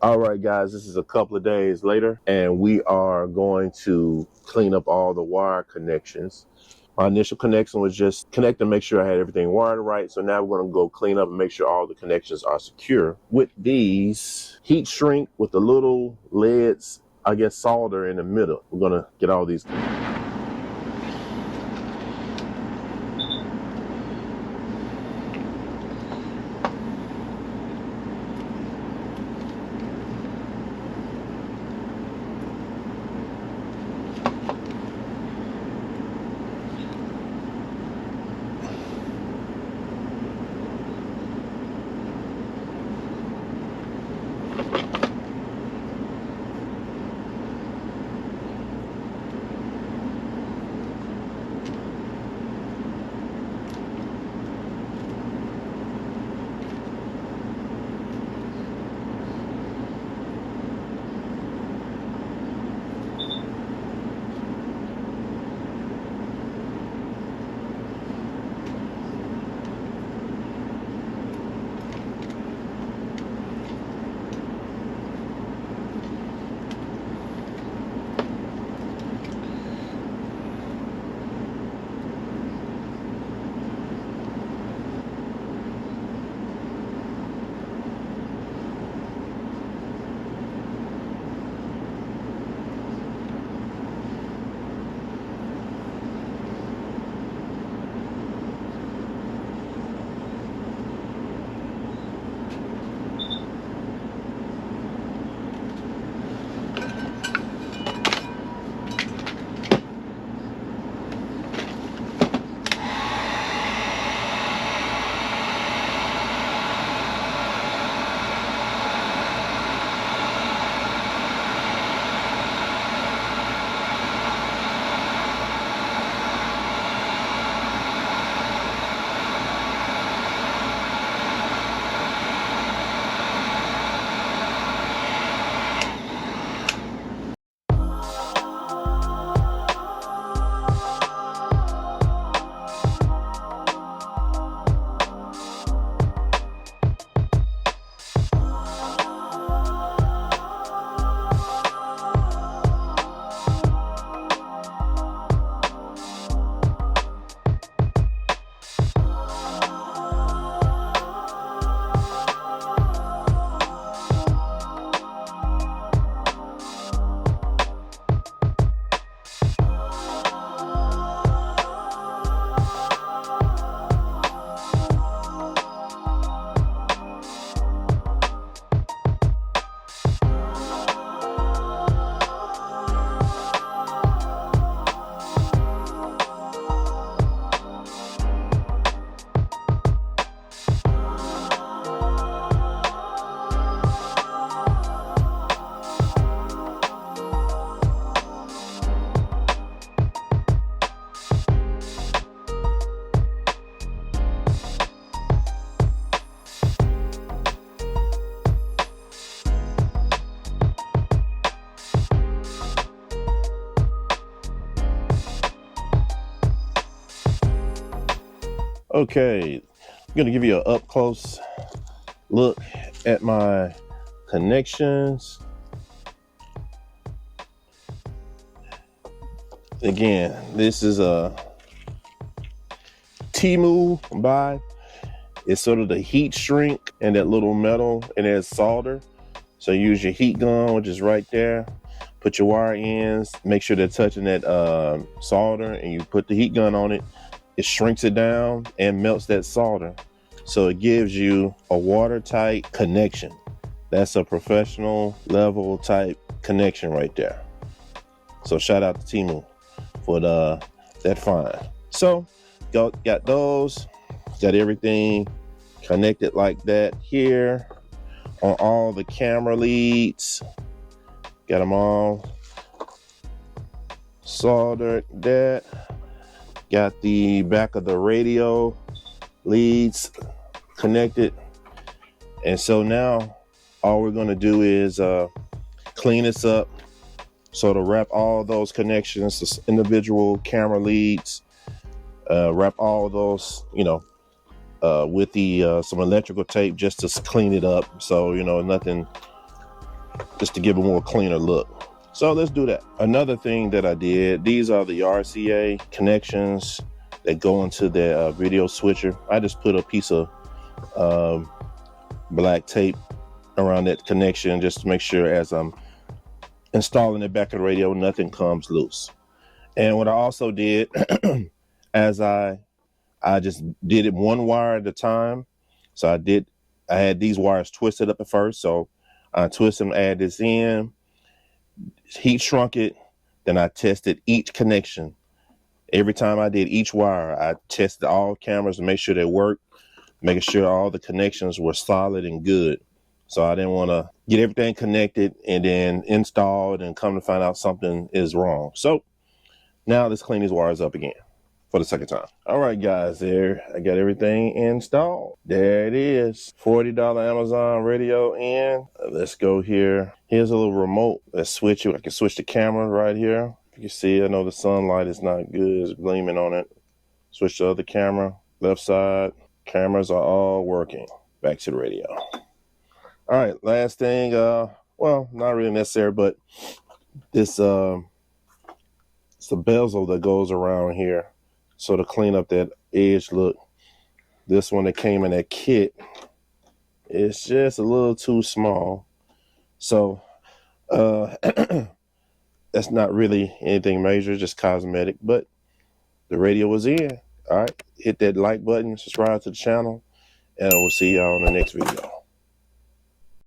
All right, guys, this is a couple of days later, and we are going to clean up all the wire connections. My initial connection was just connect and make sure I had everything wired right. So now we're going to go clean up and make sure all the connections are secure with these heat shrink with the little leads, I guess, solder in the middle. We're going to get all these. Okay, I'm going to give you an up close look at my connections. Again, this is a Temu buy. It's sort of the heat shrink and that little metal, and there's solder. So use your heat gun, which is right there. Put your wire ends, make sure they're touching that solder, and you put the heat gun on it. It shrinks it down and melts that solder. So it gives you a watertight connection. That's a professional level type connection right there. So shout out to Temu for that find. So got those, got everything connected like that here on all the camera leads. Got them all soldered that. Got the back of the radio leads connected. And so now all we're gonna do is clean this up. So to wrap all those connections, the individual camera leads, wrap all those, with the some electrical tape just to clean it up. So, nothing just to give a more cleaner look. So let's do that. Another thing that I did, these are the RCA connections that go into the video switcher. I just put a piece of black tape around that connection just to make sure as I'm installing it back in the radio, nothing comes loose. And what I also did, as I just did it one wire at a time. So I had these wires twisted up at first. So I twist them, add this in, heat shrunk it. Then I tested each connection. Every time I did each wire, I tested all cameras to make sure they worked, making sure all the connections were solid and good. So I didn't want to get everything connected and then installed and come to find out something is wrong. So now let's clean these wires up again for the second time. All right, guys, there I got everything installed. There it is, $40 Amazon radio in. Let's go here. Here's a little remote. Let's switch it. I can switch the camera right here. You can see, I know the sunlight is not good. It's gleaming on it. Switch the other camera, left side. Cameras are all working. Back to the radio. All right, last thing, well, not really necessary, but this, it's a bezel that goes around here. So to clean up that edge look, this one that came in that kit, it's just a little too small. So that's not really anything major, just cosmetic, but the radio was in. All right, hit that like button, subscribe to the channel, and we'll see y'all on the next video.